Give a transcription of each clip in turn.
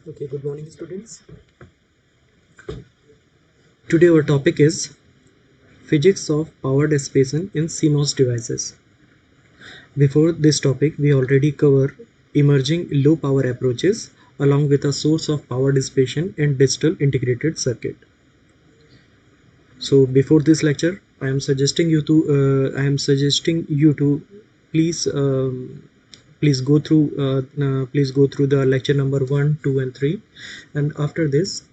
Okay, good morning students. Today our topic is physics of power dissipation in CMOS devices. Before this topic, we already covered emerging low power approaches along with a source of power dissipation in digital integrated circuit. So before this lecture, I am suggesting you to please please go through the lecture number 1, 2 and 3, and after this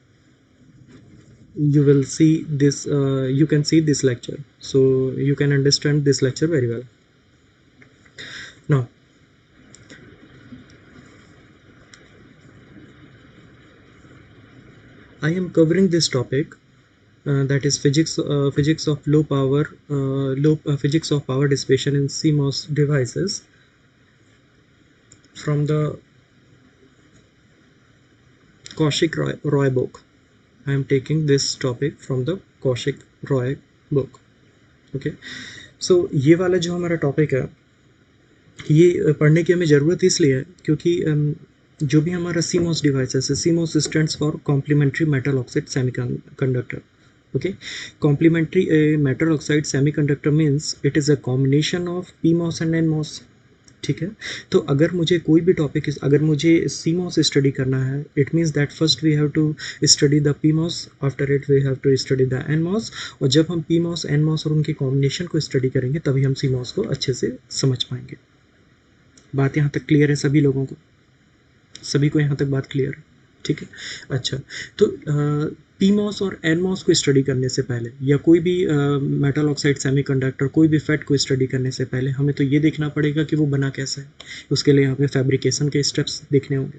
you will see this you can see this lecture, so you can understand this lecture very well. Now I am covering this topic, that is physics of low power physics of power dissipation in CMOS devices from the Roy book. I am taking this topic from the Kaushik Roy book. Okay, so ये वाला जो हमारा topic है, ये पढ़ने की हमें ज़रूरत इसलिए है क्योंकि जो भी हमारा CMOS डिवाइसेस है, CMOS stands for complementary metal oxide semiconductor. Okay, complementary metal oxide semiconductor means it is a combination of PMOS and NMOS. ठीक है, तो अगर मुझे कोई भी टॉपिक अगर मुझे CMOS स्टडी करना है, it means that first we have to study the PMOS, after it we have to study the NMOS, और जब हम PMOS NMOS और उनके कॉम्बिनेशन को स्टडी करेंगे तभी हम CMOS को अच्छे से समझ पाएंगे. बात यहाँ तक क्लियर है सभी लोगों को? सभी को यहाँ तक बात क्लियर है? ठीक है, अच्छा. तो PMOS और NMOS को स्टडी करने से पहले या कोई भी मेटल ऑक्साइड सेमीकंडक्टर, कोई भी फेट को स्टडी करने से पहले हमें तो ये देखना पड़ेगा कि वो बना कैसा है. उसके लिए हमें फैब्रिकेशन के स्टेप्स देखने होंगे.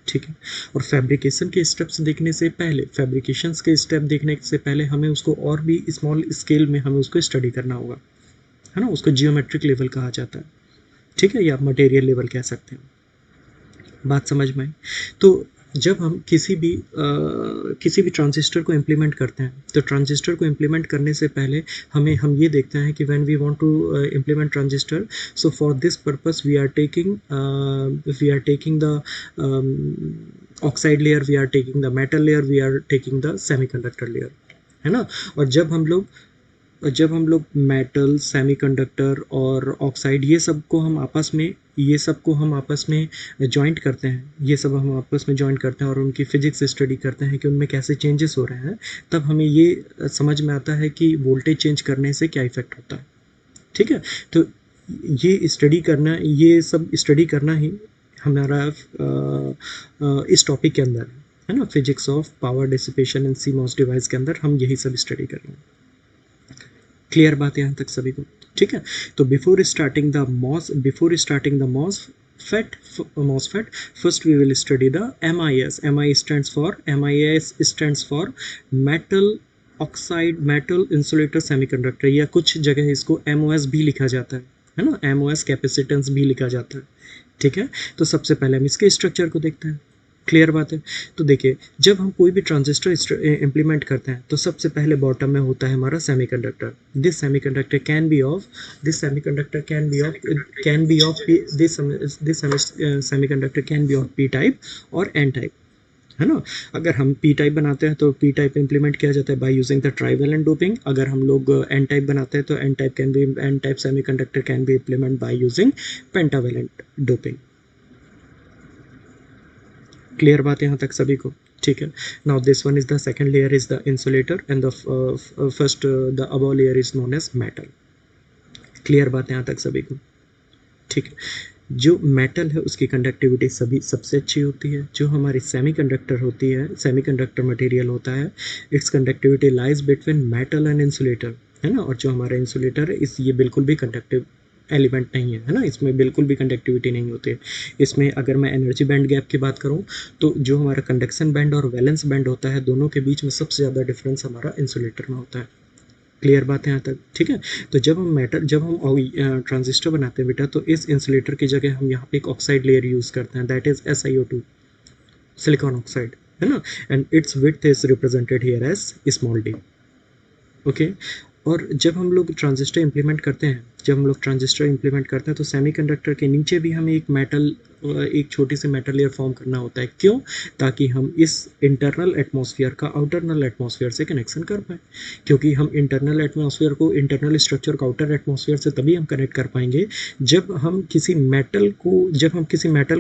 ठीक है, और फैब्रिकेशन के स्टेप्स देखने से पहले, फैब्रिकेशन के स्टेप देखने से पहले हमें उसको और भी स्मॉल स्केल में हमें उसको स्टडी करना होगा, है ना. उसको जियोमेट्रिक लेवल कहा जाता है. ठीक है, या मटेरियल लेवल कह सकते हैं. बात समझ में आई? तो जब हम किसी भी ट्रांजिस्टर को इम्प्लीमेंट करते हैं, तो ट्रांजिस्टर को इम्प्लीमेंट करने से पहले हम ये देखते हैं कि when we want to implement transistor, so for this purpose we are taking the oxide layer, we are taking the metal layer, we are taking the semiconductor layer, है ना. और जब हम लोग मेटल, सेमीकंडक्टर और ऑक्साइड ये सबको हम आपस में जॉइंट करते हैं, और उनकी फिजिक्स स्टडी करते हैं कि उनमें कैसे चेंजेस हो रहे हैं, तब हमें ये समझ में आता है कि वोल्टेज चेंज करने से क्या इफेक्ट होता है. ठीक है, तो ये सब स्टडी करना ही हमारा इस टॉपिक के अंदर है ना. Physics of power dissipation in CMOS device के अंदर हम यही सब स्टडी करेंगे. क्लियर बात है यहाँ तक सभी को? ठीक है, तो before starting the MOSFET, first we will study the MIS. MIS stands for metal insulator semiconductor, या कुछ जगह इसको MOS भी लिखा जाता है ना. MOS कैपेसिटेंस भी लिखा जाता है. ठीक है, तो सबसे पहले हम इसके स्ट्रक्चर को देखते हैं. क्लियर बात है? तो देखिए, जब हम कोई भी ट्रांजिस्टर इम्प्लीमेंट करते हैं तो सबसे पहले बॉटम में होता है हमारा semiconductor. This semiconductor can B of P type और N टाइप, है ना. अगर हम P टाइप बनाते हैं तो P टाइप इम्प्लीमेंट किया जाता है by using the trivalent doping. अगर हम लोग N टाइप बनाते हैं तो N type semiconductor can be implement by using pentavalent doping. Clear बात है यहाँ तक सभी को? ठीक है, now this one is the second layer is the insulator, and the first the above layer is known as metal. Clear बात है यहाँ तक सभी को? ठीक है, जो मेटल है उसकी कंडक्टिविटी सबसे अच्छी होती है. जो हमारी सेमीकंडक्टर मटेरियल होता है, it's conductivity lies between metal and insulator, है ना. और जो हमारा इंसुलेटर है ये बिल्कुल भी कंडक्टिव एलिमेंट नहीं है ना. इसमें बिल्कुल भी कंडक्टिविटी नहीं होती है. इसमें अगर मैं एनर्जी बैंड गैप की बात करूं तो जो हमारा कंडक्शन बैंड और वैलेंस बैंड होता है, दोनों के बीच में सबसे ज़्यादा डिफरेंस हमारा इंसुलेटर में होता है. क्लियर बात है यहाँ तक? ठीक है, तो जब हम ट्रांजिस्टर बनाते हैं बेटा, तो इस इंसुलेटर की जगह हम यहाँ पे एक ऑक्साइड लेयर यूज़ करते हैं, that is SiO2, silicon oxide, है ना. And its width is represented here as small d. Okay, और जब हम लोग ट्रांजिस्टर इम्प्लीमेंट करते हैं जब हम लोग ट्रांजिस्टर इंप्लीमेंट करते हैं तो सेमीकंडक्टर के नीचे भी हमें एक मेटल, एक छोटी सी मेटल लेयर फॉर्म करना होता है। क्यों? ताकि हम इस इंटरनल एटमॉस्फेयर का आउटरनल एटमॉस्फेयर से कनेक्शन कर पाएँ। क्योंकि हम इंटरनल एटमॉस्फेयर को, इंटरनल स्ट्रक्चर को आउटर एटमॉस्फेयर से तभी हम कनेक्ट कर पाएंगे जब हम किसी मेटल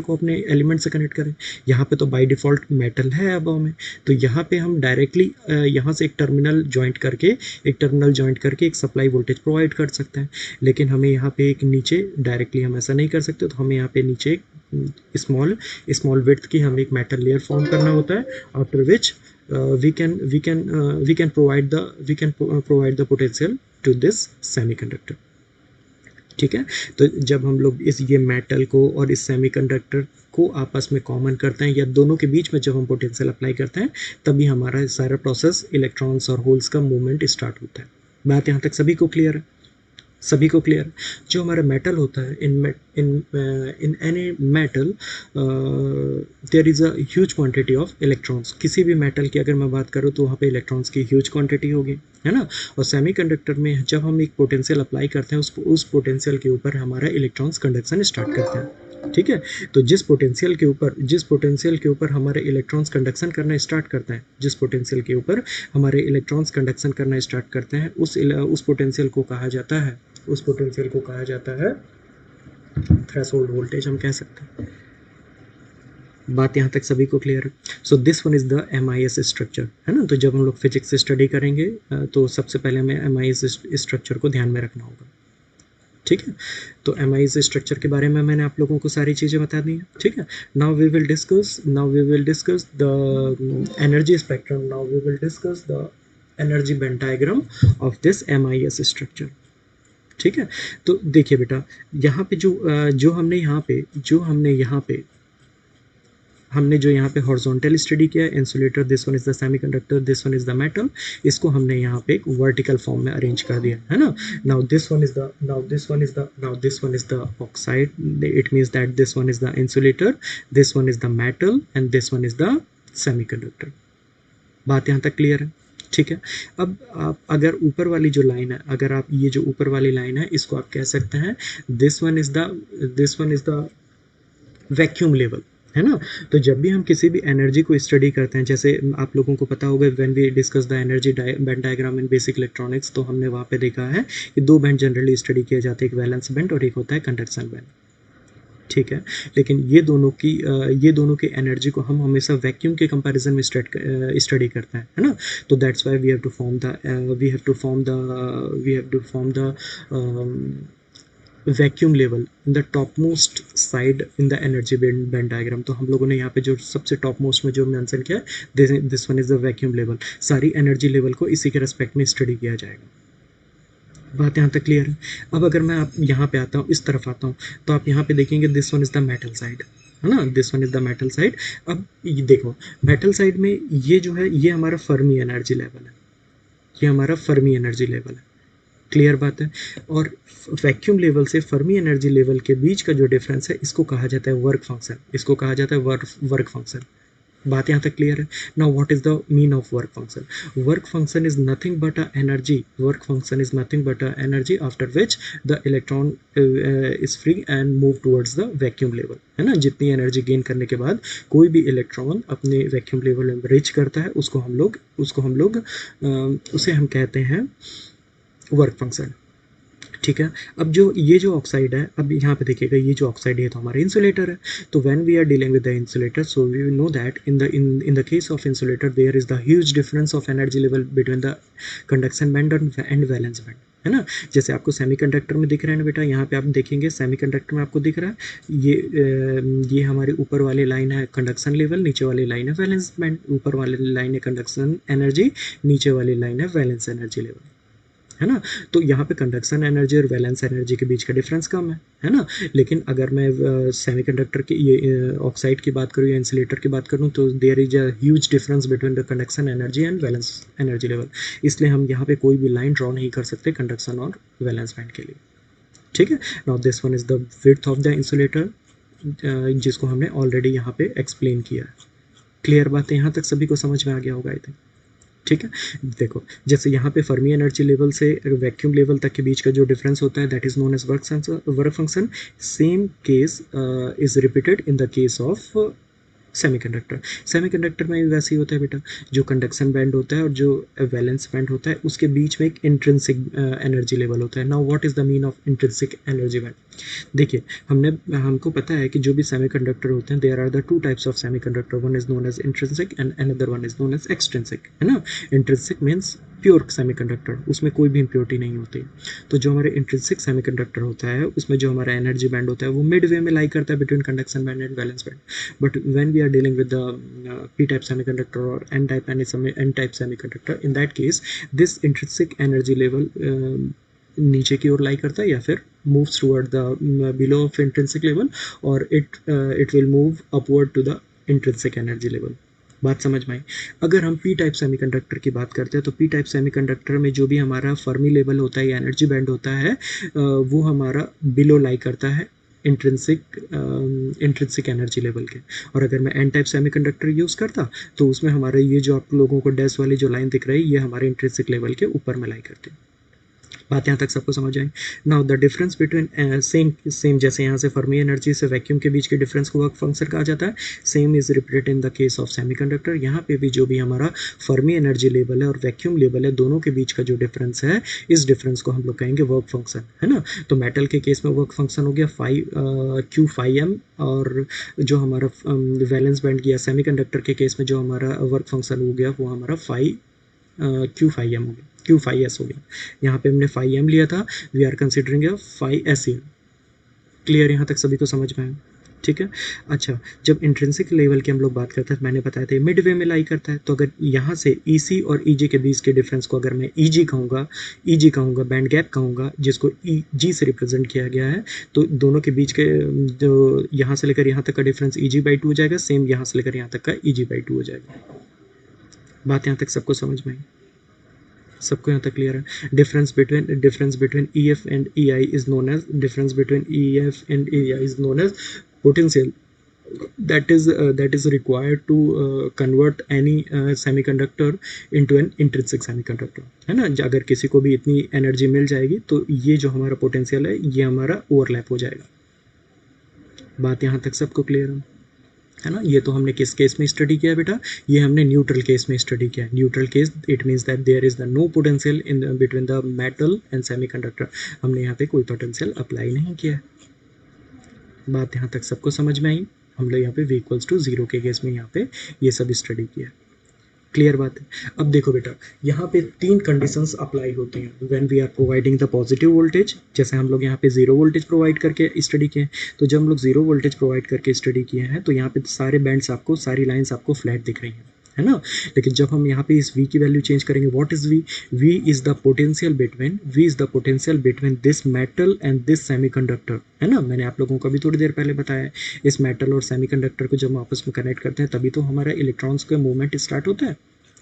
को अपने एलिमेंट से कनेक्ट करें। यहाँ पे तो बाय डिफ़ॉल्ट मेटल है अबव में, तो यहाँ पे हम डायरेक्टली यहाँ से एक टर्मिनल जॉइंट करके एक सप्लाई वोल्टेज प्रोवाइड कर सकते हैं। लेकिन हमें यहाँ पे एक नीचे डायरेक्टली हम ऐसा नहीं कर सकते, तो हमें यहाँ पे नीचे स्मॉल विड्थ की हमें एक मेटल लेयर फॉर्म करना होता है, after which we can provide the potential to this semiconductor। ठीक है, तो जब हम लोग ये मेटल को और इस सेमीकंडक्टर को आपस में कॉमन करते हैं या दोनों के बीच में जब हम पोटेंशियल अप्लाई करते हैं, तभी हमारा सारा प्रोसेस इलेक्ट्रॉन्स और होल्स का मूवमेंट स्टार्ट होता है। बात यहाँ तक सभी को क्लियर है? सभी को क्लियर? जो हमारा मेटल होता है, in any metal there is a huge quantity of electrons. किसी भी मेटल की अगर मैं बात करूँ तो वहाँ पे इलेक्ट्रॉन्स की ह्यूज क्वांटिटी होगी, है ना। और सेमीकंडक्टर में जब हम एक पोटेंशियल अप्लाई करते हैं, उस पोटेंशियल के ऊपर हमारा इलेक्ट्रॉन्स कंडक्शन स्टार्ट करते हैं। ठीक है, तो जिस पोटेंशियल के ऊपर हमारे इलेक्ट्रॉन्स कंडक्शन करना स्टार्ट करते हैं, जिस पोटेंशियल के ऊपर हमारे इलेक्ट्रॉन्स कंडक्शन करना स्टार्ट करते हैं, उस पोटेंशियल को कहा जाता है थ्रेशोल्ड वोल्टेज, हम कह सकते हैं। बात यहाँ तक सभी को क्लियर है? So this one is the MIS structure, है ना। तो जब हम लोग फिजिक्स स्टडी करेंगे तो सबसे पहले हमें MIS स्ट्रक्चर को ध्यान में रखना होगा। ठीक है, तो MIS स्ट्रक्चर के बारे में मैंने आप लोगों को सारी चीज़ें बता दी हैं। ठीक है, now we will discuss the energy spectrum, now we will discuss the energy band diagram of this MIS structure. ठीक है, तो देखिए बेटा, यहाँ पे जो हमने यहाँ पे हॉरिजॉन्टल स्टडी किया है, insulator, this one is the semiconductor, this one is the metal, इसको हमने यहाँ पे एक वर्टिकल फॉर्म में अरेंज कर दिया, है ना। Now this one is the oxide, it means that this one is the insulator, this one is the metal and this one is the semiconductor. बात यहाँ तक क्लियर है? ठीक है, अब आप अगर ऊपर वाली जो लाइन है, अगर आप ये जो ऊपर वाली लाइन है, इसको आप कह सकते हैं this one is the vacuum level, है ना। तो जब भी हम किसी भी एनर्जी को स्टडी करते हैं, जैसे आप लोगों को पता होगा when we discuss the energy band diagram in basic electronics, तो हमने वहाँ पे देखा है कि दो बैंड जनरली स्टडी किए जाते हैं, एक वैलेंस बैंड और एक होता है कंडक्शन बैंड। ठीक है, लेकिन ये दोनों की एनर्जी को हम हमेशा वैक्यूम के कंपैरिजन में स्टडी करते हैं, है ना। तो that's why we have to form the vacuum level in the top most side in the energy band diagram. तो हम लोगों ने यहाँ पे जो सबसे टॉप मोस्ट में जो मेंशन किया है, this one is the vacuum level. सारी एनर्जी लेवल को इसी के रेस्पेक्ट में स्टडी किया जाएगा। बात यहाँ तक क्लियर है? अब अगर मैं आप यहाँ पे आता हूँ, इस तरफ आता हूँ, तो आप यहाँ पे देखेंगे this one is the metal side, है ना, this one is the metal side. अब ये देखो, मेटल साइड में ये जो है, ये हमारा फर्मी एनर्जी लेवल है, ये हमारा फर्मी एनर्जी लेवल है। क्लियर बात है? और वैक्यूम लेवल से फर्मी एनर्जी लेवल के बीच का जो डिफरेंस है, इसको कहा जाता है वर्क फंक्शन, इसको कहा जाता है वर्क फंक्शन। बात यहाँ तक क्लियर है? Now what is the mean of work function? Work function is nothing but a energy after which the electron is free and move towards the vacuum level, है ना। जितनी एनर्जी गेन करने के बाद कोई भी इलेक्ट्रॉन अपने वैक्यूम लेवल में रीच करता है, उसे हम कहते हैं वर्क फंक्शन। ठीक है, अब ये जो ऑक्साइड है, अब यहाँ पे देखिएगा, ये जो ऑक्साइड है तो हमारा इंसुलेटर है। तो when we are dealing with the insulator, so we know that in the case of insulator there is the huge difference of energy level between the conduction band and valence band, है ना। जैसे आपको semiconductor में दिख रहा है ना बेटा, यहाँ पे आप देखेंगे सेमीकंडक्टर में आपको दिख रहा है ये हमारी ऊपर वाली लाइन है कंडक्शन लेवल, नीचे वाली लाइन है वैलेंस बैंड। ऊपर वाली लाइन है कंडक्शन एनर्जी, नीचे वाली लाइन है वैलेंस एनर्जी लेवल, है ना। तो यहाँ पे कंडक्शन एनर्जी और वैलेंस एनर्जी के बीच का डिफरेंस कम है ना। लेकिन अगर मैं सेमीकंडक्टर की ये ऑक्साइड की बात करूँ या इंसुलेटर की बात करूँ, तो there is a huge difference between the conduction energy and valence energy level. इसलिए हम यहाँ पे कोई भी लाइन ड्रॉ नहीं कर सकते कंडक्शन और वैलेंस बैंड के लिए। ठीक है, now this one is the width of the insulator, जिसको हमने ऑलरेडी यहाँ पे एक्सप्लेन किया है। क्लियर बात है? यहाँ तक सभी को समझ में आ गया होगा आई थिंक। ठीक है। देखो जैसे यहाँ पे फर्मी एनर्जी लेवल से वैक्यूम लेवल तक के बीच का जो डिफरेंस होता है that is known as work function. Same case is repeated in the case of semiconductor. Semiconductor में भी वैसे ही होता है बेटा, जो कंडक्शन बैंड होता है और जो वैलेंस बैंड होता है उसके बीच में एक इंट्रिंसिक एनर्जी लेवल होता है। Now what is the mean of intrinsic energy band? देखिए हमको पता है कि जो भी सेमीकंडक्टर होते हैं there are the two types of semiconductor, one is known as intrinsic and another one is known as extrinsic, है ना। इंट्रिंसिक मीन्स प्योर सेमीकंडक्टर, उसमें कोई भी इम्प्योरिटी नहीं होती। तो जो हमारे इंट्रिंसिक सेमीकंडक्टर होता है उसमें जो हमारा एनर्जी बैंड होता है वो मिड वे में लाई करता है between conduction band and valence band. But when we are dealing with the p-type semiconductor or n-type semiconductor, in that case this intrinsic energy level नीचे की ओर लाई करता है या फिर moves toward the below of intrinsic level, और it will move upward to the intrinsic energy level। बात समझ में आई? अगर हम पी टाइप सेमीकंडक्टर की बात करते हैं तो पी टाइप सेमीकंडक्टर में जो भी हमारा फर्मी लेवल होता है या एनर्जी बैंड होता है वो हमारा बिलो लाई करता है इंट्रिंसिक एनर्जी लेवल के। और अगर मैं एन टाइप सेमीकंडक्टर यूज़ करता तो उसमें हमारे ये जो आप लोगों को डैश वाली जो लाइन दिख रही है ये हमारे इंट्रिंसिक लेवल के ऊपर में लाई करते हैं। बात यहाँ तक सबको समझ आई? Now the difference between same जैसे यहाँ से फर्मी एनर्जी से वैक्यूम के बीच के डिफरेंस को वर्क फंक्शन कहा जाता है, same is repeated in the case of semiconductor. यहाँ पे भी जो भी हमारा फर्मी एनर्जी लेवल है और वैक्यूम लेवल है दोनों के बीच का जो डिफरेंस है इस डिफरेंस को हम लोग कहेंगे वर्क फंक्शन, है ना। तो मेटल के केस में वर्क फंक्शन हो गया Q5M, और जो हमारा वैलेंस बैंड किया सेमीकंडक्टर के केस में जो हमारा वर्क फंक्शन हो गया वो हमारा Q5M हो गया, Q5S हो गया। यहाँ पे हमने 5M लिया था, we are considering 5S। Clear यहाँ तक सभी को समझ में आया? ठीक है। अच्छा, जब इंट्रिंसिक लेवल की हम लोग बात करते हैं, मैंने बताया था मिड वे में लाई करता है। तो अगर यहाँ से EC और EG के बीच के डिफरेंस को अगर मैं EG कहूँगा बैंड गैप कहूँगा, जिसको EG से रिप्रेजेंट किया गया है, तो दोनों के बीच के जो यहाँ से लेकर यहाँ तक का डिफरेंस EG/2 हो जाएगा, सेम यहाँ से लेकर यहाँ तक का EG/2 हो जाएगा। बात यहाँ तक सबको समझ में आई? सबको यहाँ तक क्लियर है? Difference between EF and EI is known as potential that is required to convert any semiconductor into an intrinsic semiconductor, है ना। अगर किसी को भी इतनी एनर्जी मिल जाएगी तो ये जो हमारा पोटेंशियल है ये हमारा ओवरलैप हो जाएगा। बात यहाँ तक सबको क्लियर है ना। ये तो हमने किस केस में स्टडी किया बेटा? ये हमने न्यूट्रल केस में स्टडी किया। Neutral case it means that there is the no potential in between the metal and semiconductor. हमने यहाँ पे कोई पोटेंशियल अप्लाई नहीं किया। बात यहाँ तक सबको समझ में आई? हम लोग यहाँ पे V = 0 के केस में यहाँ पे ये सब स्टडी किया। क्लियर बात है? अब देखो बेटा, यहाँ पे 3 कंडीशंस अप्लाई होती हैं when we are providing the positive voltage. जैसे हम लोग यहाँ पे 0 वोल्टेज प्रोवाइड करके स्टडी किए हैं, तो जब हम लोग 0 वोल्टेज प्रोवाइड करके स्टडी किए हैं तो यहाँ पे सारे बैंड्स आपको, सारी लाइन्स आपको फ्लैट दिख रही हैं, है ना। लेकिन जब हम यहाँ पे इस V की वैल्यू चेंज करेंगे, what is V? V is the potential between this metal and this semiconductor, है ना। मैंने आप लोगों को भी थोड़ी देर पहले बताया है, इस मेटल और सेमीकंडक्टर को जब हम आपस में कनेक्ट करते हैं तभी तो हमारा इलेक्ट्रॉन्स का मूवमेंट स्टार्ट होता है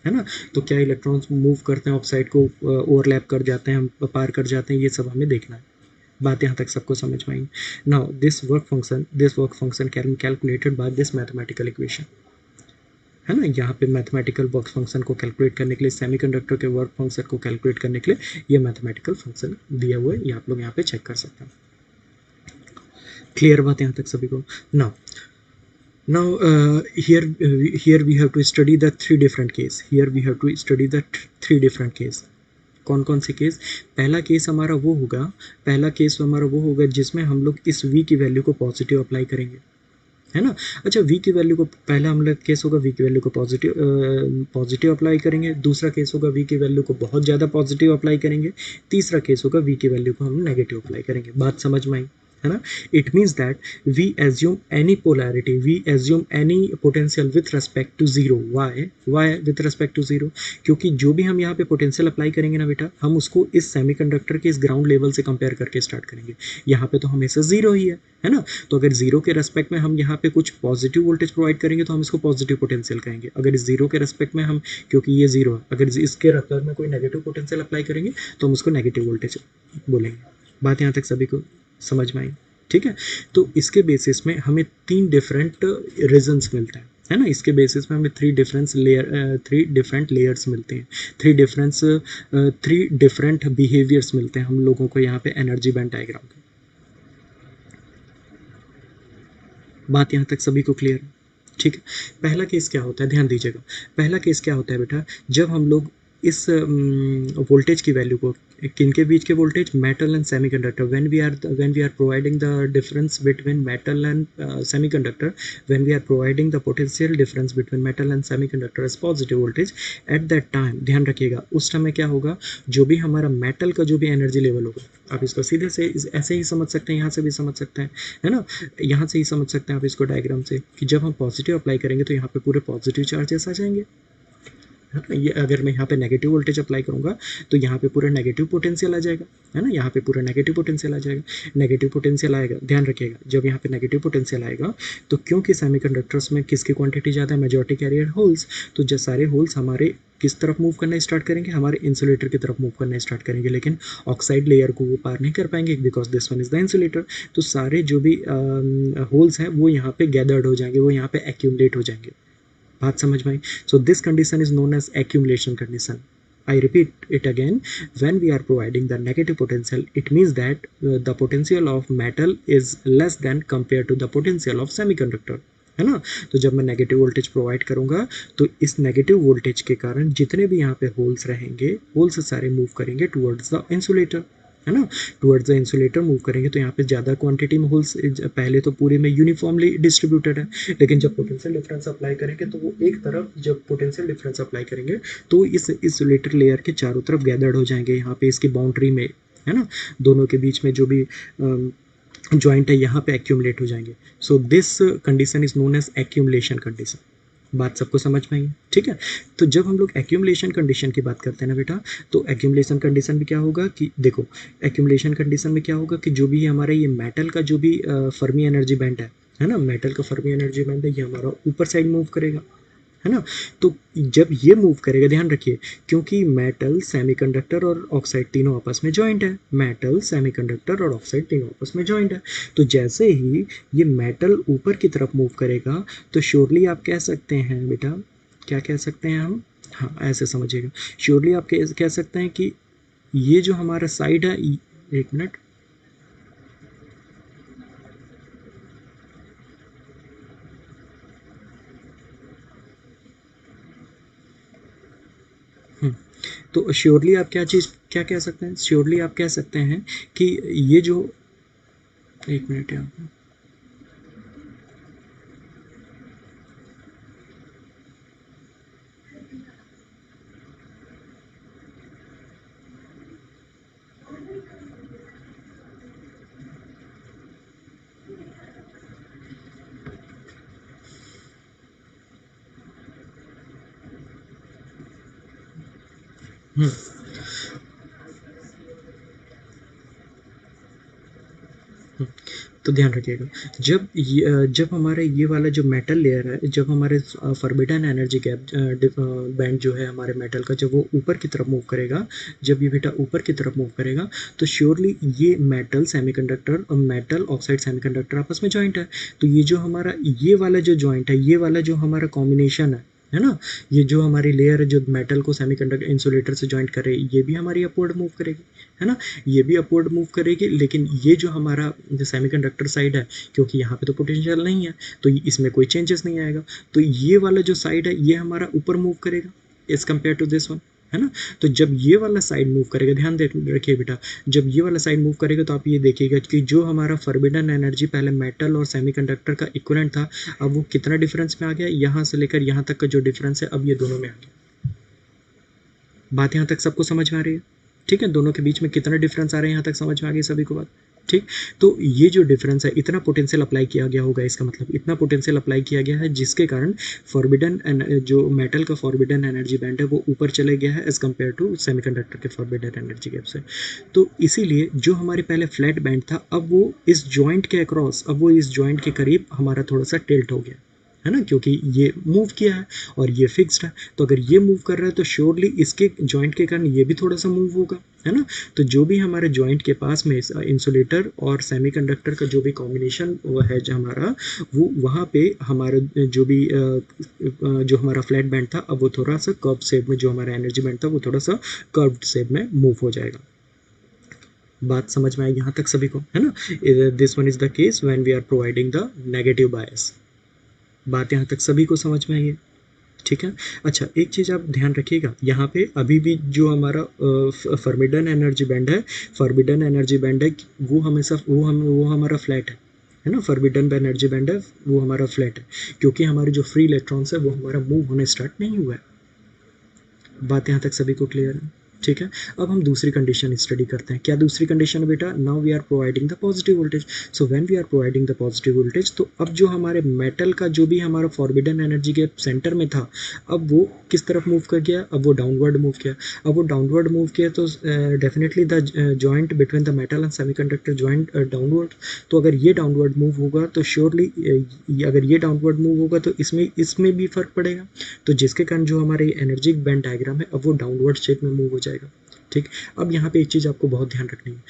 ना। तो क्या इलेक्ट्रॉन्स मूव करते हैं, ऑफसाइड को ओवरलैप कर जाते हैं, पार कर जाते हैं, ये सब हमें देखना है। बात यहाँ तक सबको समझ में आई? Now this work function can calculated by this mathematical equation, है ना। यहाँ पे मैथमेटिकल वर्क फंक्शन को कैलकुलेट करने के लिए, सेमीकंडक्टर के वर्क फंक्शन को कैलकुलेट करने के लिए ये मैथमेटिकल फंक्शन दिया हुआ है, ये आप लोग यहाँ पे चेक कर सकते हैं। क्लियर बात यहाँ तक सभी को? Now here we have to study the 3 different case. कौन कौन से केस? पहला केस हमारा वो होगा जिसमें हम लोग इस V की वैल्यू को पॉजिटिव अप्लाई करेंगे, है ना। अच्छा, V की वैल्यू को पहला हम लोग केस होगा V की वैल्यू को पॉजिटिव अप्लाई करेंगे। दूसरा केस होगा V की वैल्यू को बहुत ज़्यादा पॉजिटिव अप्लाई करेंगे। तीसरा केस होगा V की वैल्यू को हम नेगेटिव अप्लाई करेंगे। बात समझ में आई, है ना। It means that we assume any polarity, we assume any potential with respect to zero. Why with respect to zero? क्योंकि जो भी हम यहाँ पे पोटेंशियल अप्लाई करेंगे ना बेटा, हम उसको इस सेमीकंडक्टर के इस ग्राउंड लेवल से कंपेयर करके स्टार्ट करेंगे। यहाँ पे तो हमेशा जीरो ही है ना। तो अगर जीरो के रेस्पेक्ट में हम यहाँ पे कुछ पॉजिटिव वोल्टेज प्रोवाइड करेंगे तो हम इसको पॉजिटिव पोटेंशियल कहेंगे। अगर इस जीरो के रेस्पेक्ट में हम, क्योंकि ये जीरो है, अगर इसके रेस्पेक्ट में कोई नेगेटिव पोटेंशियल अप्लाई करेंगे तो हम उसको नेगेटिव वोल्टेज बोलेंगे। बात यहाँ तक सभी को समझ में आई? ठीक है। तो इसके बेसिस में हमें 3 डिफरेंट रीजन्स मिलते हैं, है ना। इसके बेसिस पे हमें थ्री डिफरेंट लेयर्स मिलते हैं, थ्री डिफरेंट बिहेवियर्स मिलते हैं हम लोगों को यहाँ पे एनर्जी बैंड डायग्राम के। बात यहाँ तक सभी को क्लियर है? ठीक है। पहला केस क्या होता है, ध्यान दीजिएगा। पहला केस क्या होता है बेटा, जब हम लोग इस वोल्टेज की वैल्यू को, किन के बीच के voltage, metal and semiconductor, when we are providing the difference between metal and semiconductor, when we are providing the potential difference between metal and semiconductor as positive voltage, at that time ध्यान रखिएगा, उस समय क्या होगा, जो भी हमारा metal का जो भी एनर्जी लेवल होगा, आप इसको सीधे से ऐसे ही समझ सकते हैं, यहाँ से भी समझ सकते हैं, है ना। यहाँ से ही समझ सकते हैं आप इसको डायग्राम से, कि जब हम पॉजिटिव अप्लाई करेंगे तो यहाँ पे पूरे पॉजिटिव चार्जेस आ जाएंगे, है ना। ये अगर मैं यहाँ पे नेगेटिव वोल्टेज अप्लाई करूँगा तो यहाँ पे पूरा नेगेटिव पोटेंशियल आ जाएगा, है ना। यहाँ पे पूरा नेगेटिव पोटेंशियल आ जाएगा, नेगेटिव पोटेंशियल आएगा, ध्यान रखिएगा, जब यहाँ पे नेगेटिव पोटेंशियल आएगा तो क्योंकि सेमीकंडक्टर्स में किसकी क्वांटिटी ज़्यादा है, मेजॉरिटी कैरियर होल्स, तो जो सारे होल्स हमारे किस तरफ मूव करना स्टार्ट करेंगे, हमारे इंसुलेटर की तरफ मूव करना स्टार्ट करेंगे, लेकिन ऑक्साइड लेयर को वो पार नहीं कर पाएंगे because this one is the insulator. तो सारे जो भी होल्स हैं वो यहाँ पे गैदर्ड हो जाएंगे, वो यहाँ पे एक्यूमुलेट हो जाएंगे। बात समझ में आई? So this condition is known as accumulation condition. I repeat it again. When we are providing the negative potential, it means that the potential of metal is less than compared to the potential of semiconductor, है ना। तो जब मैं negative voltage provide करूंगा तो इस negative voltage के कारण जितने भी यहाँ पे होल्स रहेंगे, होल्स सारे मूव करेंगे टुवर्ड्स द इंसुलेटर, है ना। टुवर्ड्स द इंसुलेटर मूव करेंगे तो यहाँ पे ज़्यादा क्वांटिटी में होल्स, पहले तो पूरे में यूनिफॉर्मली डिस्ट्रीब्यूटेड है, लेकिन जब पोटेंशियल डिफरेंस अप्लाई करेंगे तो वो एक तरफ, जब पोटेंशियल डिफरेंस अप्लाई करेंगे तो इस इंसुलेटर लेयर के चारों तरफ गैदर्ड हो जाएंगे, यहाँ पे इसकी बाउंड्री में, है ना, दोनों के बीच में जो भी जॉइंट है यहाँ पे एक्यूमुलेट हो जाएंगे। So this condition is known as accumulation condition. बात सबको समझ में आई है? ठीक है। तो जब हम लोग एक्यूमुलेशन कंडीशन की बात करते हैं ना बेटा, तो एक्यूमुलेशन कंडीशन में क्या होगा कि देखो, एक्यूमुलेशन कंडीशन में क्या होगा कि जो भी हमारा ये मेटल का जो भी फर्मी एनर्जी बैंड है ना, मेटल का फर्मी एनर्जी बैंड है, ये हमारा ऊपर साइड मूव करेगा, है ना। तो जब ये मूव करेगा, ध्यान रखिए, क्योंकि मेटल, सेमीकंडक्टर और ऑक्साइड तीनों आपस में जॉइंट है, मेटल, सेमीकंडक्टर और ऑक्साइड तीनों आपस में जॉइंट है, तो जैसे ही ये मेटल ऊपर की तरफ मूव करेगा तो श्योरली आप कह सकते हैं बेटा, क्या कह सकते हैं हम, हाँ ऐसे समझिएगा, श्योरली आप कह सकते हैं कि ये जो हमारा साइड है, एक मिनट, तो श्योरली आप क्या कह सकते हैं, श्योरली आप कह सकते हैं कि ये जो, एक मिनट यहाँ पे, तो ध्यान रखिएगा, जब हमारे ये वाला जो मेटल लेयर है, जब हमारे फॉरबिडन एनर्जी गैप बैंड जो है हमारे मेटल का, जब वो ऊपर की तरफ मूव करेगा, जब ये बेटा ऊपर की तरफ मूव करेगा तो श्योरली ये मेटल सेमीकंडक्टर और मेटल ऑक्साइड सेमीकंडक्टर आपस में जॉइंट है, तो ये जो हमारा ये वाला जो जॉइंट है, ये वाला जो हमारा कॉम्बिनेशन है ना, ये जो हमारी लेयर है जो मेटल को सेमीकंडक्टर इंसुलेटर से जॉइंट करे, ये भी हमारी अपवर्ड मूव करेगी, है ना, ये भी अपवर्ड मूव करेगी, लेकिन ये जो हमारा जो सेमीकंडक्टर साइड है, क्योंकि यहाँ पे तो पोटेंशियल नहीं है तो इसमें कोई चेंजेस नहीं आएगा, तो ये वाला जो साइड है ये हमारा ऊपर मूव करेगा as compare to this one, है ना। तो जब ये वाला साइड मूव करेगा, ध्यान रखिए बेटा, जब ये वाला साइड मूव करेगा तो आप ये देखिएगा कि जो हमारा फॉरबिडन एनर्जी पहले मेटल और सेमीकंडक्टर का इक्विवेलेंट था, अब वो कितना डिफरेंस में आ गया, यहाँ से लेकर यहाँ तक का जो डिफरेंस है अब ये दोनों में आ गया। बात यहाँ तक सबको समझ में आ रही है? ठीक है, दोनों के बीच में कितना डिफरेंस आ रहा है यहाँ तक समझ में आ गई सभी को बात? ठीक, तो ये जो डिफरेंस है, इतना पोटेंशियल अप्लाई किया गया होगा, इसका मतलब इतना पोटेंशियल अप्लाई किया गया है जिसके कारण फॉरबिडन जो मेटल का फॉरबिडन एनर्जी बैंड है वो ऊपर चले गया है एज कम्पेयर टू सेमीकंडक्टर के फॉरबिडन एनर्जी गैप से। तो इसीलिए जो हमारे पहले फ्लैट बैंड था, अब वो इस जॉइंट के अक्रॉस, अब वो इस जॉइंट के करीब हमारा थोड़ा सा टिल्ट हो गया, है ना, क्योंकि ये मूव किया है और ये फिक्स्ड है, तो अगर ये मूव कर रहा है तो श्योरली इसके जॉइंट के कारण ये भी थोड़ा सा मूव होगा, है ना। तो जो भी हमारे जॉइंट के पास में इंसुलेटर और सेमीकंडक्टर का जो भी कॉम्बिनेशन वो है जो हमारा, वो वहाँ पे हमारा जो भी जो हमारा फ्लैट बैंड था, अब वो थोड़ा सा कर्व शेप में, जो हमारा एनर्जी बैंड था वो थोड़ा सा कर्व्ड शेप में मूव हो जाएगा। बात समझ में आई यहाँ तक सभी को, है ना। This one is the case when we are providing the negative bias. बात यहाँ तक सभी को समझ में आई है, ठीक है। अच्छा, एक चीज़ आप ध्यान रखिएगा, यहाँ पे अभी भी जो हमारा फॉरबिडन एनर्जी बैंड है, फॉरबिडन एनर्जी बैंड है, वो हमेशा वो हमारा फ्लैट है ना। फॉरबिडन एनर्जी बैंड है वो हमारा फ्लैट है, क्योंकि हमारे जो फ्री इलेक्ट्रॉन्स है वो हमारा मूव होने स्टार्ट नहीं हुआ है। बात यहाँ तक सभी को क्लियर है, ठीक है। अब हम दूसरी कंडीशन स्टडी करते हैं। क्या दूसरी कंडीशन है बेटा? Now we are providing the positive voltage. So when we are providing the positive voltage, तो अब जो हमारे मेटल का जो भी हमारा फॉरबिडन एनर्जी के सेंटर में था, अब वो किस तरफ मूव कर गया? अब वो डाउनवर्ड मूव किया। अब वो डाउनवर्ड मूव किया तो definitely the joint between the metal and semiconductor joint downward. तो अगर ये डाउनवर्ड मूव होगा तो श्योरली, अगर ये डाउनवर्ड मूव होगा तो इसमें इसमें भी फर्क पड़ेगा। तो जिसके कारण जो हमारे एनर्जी बैंड डायग्राम है, अब वो डाउनवर्ड शेप में मूव हो जाएगा, ठीक। अब यहाँ पे एक चीज़ आपको बहुत ध्यान रखनी है,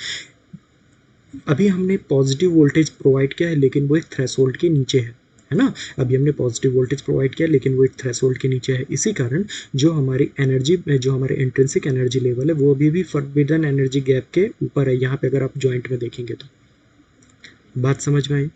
अभी हमने पॉजिटिव वोल्टेज प्रोवाइड किया है लेकिन वो एक थ्रेशोल्ड के नीचे है ना। अभी हमने पॉजिटिव वोल्टेज प्रोवाइड किया लेकिन वो एक थ्रेशोल्ड के नीचे है। इसी कारण जो हमारी एनर्जी, जो हमारे इंट्रिंसिक एनर्जी लेवल है, वो अभी भी फॉरबिडन एनर्जी गैप के ऊपर है, यहाँ पे अगर आप जॉइंट में देखेंगे तो। बात समझ में आई?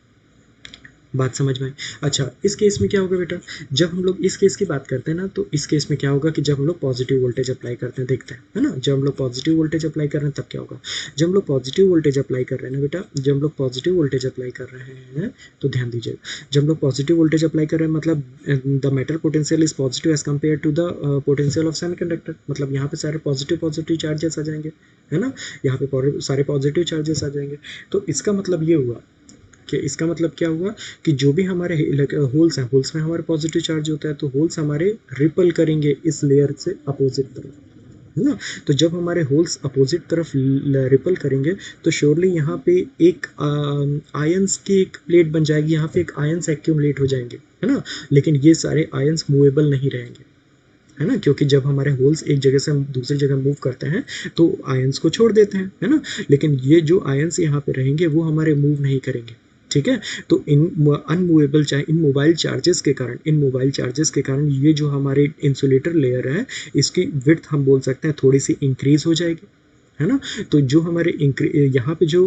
बात समझ में आई। अच्छा, इस केस में क्या होगा बेटा? जब हम लोग इस केस की बात करते हैं ना, तो इस केस में क्या होगा कि जब हम लोग पॉजिटिव वोल्टेज अप्लाई करते हैं, देखते हैं, है ना, जब हम लोग पॉजिटिव वोल्टेज अप्लाई कर रहे हैं तब क्या होगा? जब हम लोग पॉजिटिव वोल्टेज अप्लाई कर रहे हैं ना बेटा, जब हम लोग पॉजिटिव वोल्टेज अप्लाई कर रहे हैं तो ध्यान दीजिए, जब हम लोग पॉजिटिव वोल्टेज अप्लाई कर रहे हैं मतलब the metal potential is positive as compare to the potential of semiconductor. मतलब यहाँ पे सारे पॉजिटिव पॉजिटिव चार्जेस आ जाएंगे, है ना, यहाँ पे सारे पॉजिटिव चार्जेस आ जाएंगे। तो इसका मतलब ये हुआ कि इसका मतलब क्या हुआ कि जो भी हमारे होल्स हैं, होल्स में हमारे पॉजिटिव चार्ज होता है, तो होल्स हमारे रिपल करेंगे इस लेयर से अपोजिट तरफ, है ना। तो जब हमारे होल्स अपोजिट तरफ रिपल करेंगे तो श्योरली यहाँ पे एक आयंस की एक प्लेट बन जाएगी, यहाँ पे एक आयंस एक्यूमुलेट हो जाएंगे, है ना। लेकिन ये सारे आयंस मूवेबल नहीं रहेंगे, है ना, क्योंकि जब हमारे होल्स एक जगह से दूसरी जगह मूव करते हैं तो आयंस को छोड़ देते हैं, है ना। लेकिन ये जो आयंस यहाँ पे रहेंगे वो हमारे मूव नहीं करेंगे, ठीक है। तो इन अनमूवेबल इन मोबाइल चार्जेस के कारण, ये जो हमारे इंसुलेटर लेयर है, इसकी विड्थ हम बोल सकते हैं थोड़ी सी इंक्रीज हो जाएगी, है ना। तो जो हमारे यहाँ पे जो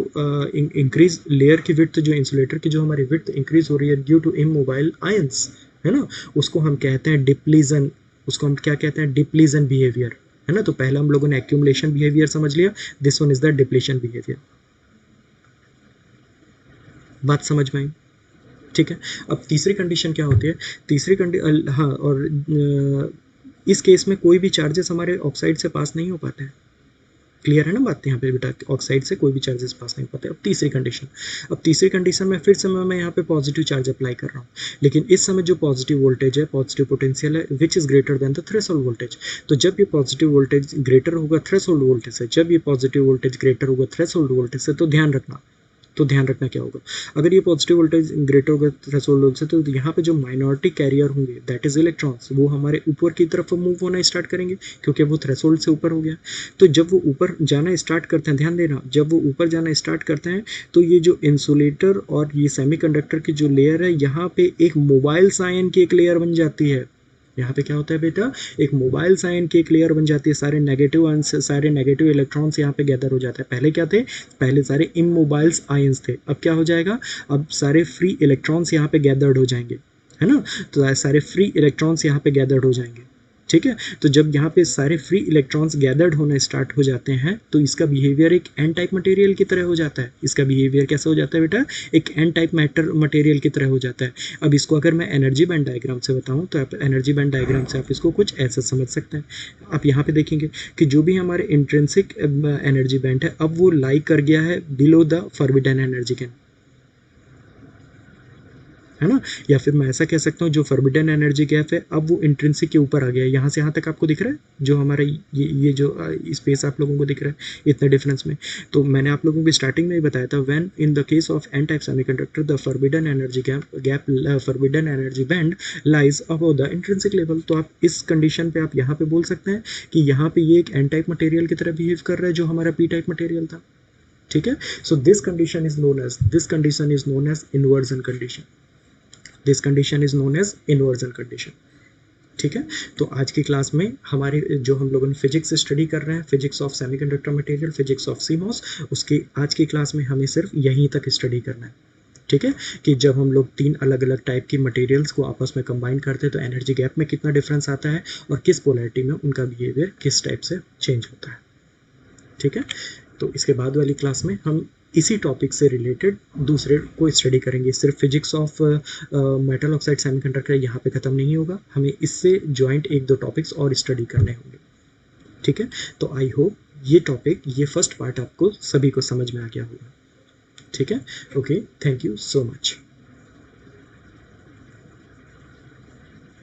इंक्रीज लेयर की विड्थ, जो इंसुलेटर की जो हमारी विड्थ इंक्रीज हो रही है ड्यू टू इमोबाइल आयंस, है ना, उसको हम कहते हैं डिप्लीजन। उसको हम क्या कहते हैं? डिप्लीजन बिहेवियर, है ना। तो पहला हम लोगों ने एक्यूमुलेशन बिहेवियर समझ लिया, this one is the depletion behaviour. बात समझ में आई? ठीक है। अब तीसरी कंडीशन क्या होती है? तीसरी कंडीशन, हाँ, और इस केस में कोई भी चार्जेस हमारे ऑक्साइड से पास नहीं हो पाते हैं। क्लियर है ना बात यहाँ पे बेटा? ऑक्साइड से कोई भी चार्जेस पास नहीं पाते। अब तीसरी कंडीशन में फिर से मैं यहाँ पे पॉजिटिव चार्ज अप्लाई कर रहा हूँ, लेकिन इस समय जो पॉजिटिव वोल्टेज है, पॉजिटिव पोटेंशियल है, which is greater than the threshold voltage. तो जब ये पॉजिटिव वोल्टेज ग्रेटर होगा थ्रेशोल्ड वोल्टेज से, जब ये पॉजिटिव वोल्टेज ग्रेटर होगा थ्रेशोल्ड वोल्टेज से, तो ध्यान रखना क्या होगा? अगर ये पॉजिटिव वोल्टेज ग्रेटर होगा थ्रेशोल्ड से, तो यहाँ पे जो माइनॉरिटी कैरियर होंगे, दैट इज इलेक्ट्रॉन्स, वो हमारे ऊपर की तरफ मूव होना स्टार्ट करेंगे, क्योंकि वो थ्रेशोल्ड से ऊपर हो गया। तो जब वो ऊपर जाना स्टार्ट करते हैं, ध्यान देना, जब वो ऊपर जाना स्टार्ट करते हैं तो ये जो इंसुलेटर और ये सेमीकंडक्टर की जो लेयर है, यहाँ पे एक मोबाइल साइन की एक लेयर बन जाती है। यहाँ पे क्या होता है बेटा? एक मोबाइल साइन की एक लेयर बन जाती है, सारे नेगेटिव इलेक्ट्रॉन्स यहाँ पे गैदर हो जाते हैं। पहले क्या थे? पहले सारे इमोबाइल्स आयंस थे, अब क्या हो जाएगा? अब सारे फ्री इलेक्ट्रॉन्स यहाँ पे गैदर्ड हो जाएंगे, है ना। तो सारे फ्री इलेक्ट्रॉन्स यहाँ पे गैदर्ड हो जाएंगे, ठीक है। तो जब यहाँ पे सारे फ्री इलेक्ट्रॉन्स गैदर्ड होना स्टार्ट हो जाते हैं तो इसका बिहेवियर एक एन टाइप मटेरियल की तरह हो जाता है। इसका बिहेवियर कैसा हो जाता है बेटा? एक एन टाइप मटेरियल की तरह हो जाता है। अब इसको अगर मैं एनर्जी बैंड डायग्राम से बताऊं तो आप एनर्जी बैंड डायग्राम से आप इसको कुछ ऐसा समझ सकते हैं। आप यहाँ पे देखेंगे कि जो भी हमारे इंट्रिंसिक एनर्जी बैंड है, अब वो लाई कर गया है below the forbidden energy can. है ना। या फिर मैं ऐसा कह सकता हूँ जो फॉरबिडन एनर्जी गैप है अब वो इंट्रिंसिक के ऊपर आ गया है, यहाँ से यहाँ तक आपको दिख रहा है जो हमारा ये जो स्पेस आप लोगों को दिख रहा है इतने डिफरेंस में। तो मैंने आप लोगों को स्टार्टिंग में ही बताया था, when in the case of N type semiconductor the forbidden energy gap forbidden energy band lies above the intrinsic level. तो आप इस कंडीशन पे आप यहाँ पे बोल सकते हैं कि यहाँ पे ये एक एन टाइप मटेरियल की तरह बिहेव कर रहा है जो हमारा पी टाइप मटेरियल था। ठीक है। So this condition is known as inversion condition. This condition is known as inversion condition. ठीक है। तो आज की क्लास में हमारे जो हम लोगों ने फिजिक्स स्टडी कर रहे हैं, physics of semiconductor material, physics of CMOS, उसकी आज की क्लास में हमें सिर्फ यहीं तक स्टडी करना है। ठीक है। कि जब हम लोग 3 अलग अलग टाइप की मटेरियल्स को आपस में कंबाइन करते हैं तो एनर्जी गैप में कितना डिफरेंस आता है और किस पोलैरिटी में उनका बिहेवियर किस टाइप से चेंज होता है। ठीक है। तो इसके बाद वाली क्लास में हम इसी टॉपिक से रिलेटेड दूसरे को स्टडी करेंगे। सिर्फ physics of metal oxide semiconductor यहाँ पे ख़त्म नहीं होगा, हमें इससे जॉइंट 1-2 टॉपिक्स और स्टडी करने होंगे। ठीक है। तो आई होप ये टॉपिक, ये फर्स्ट पार्ट आपको सभी को समझ में आ गया होगा। ठीक है। Okay, thank you so much.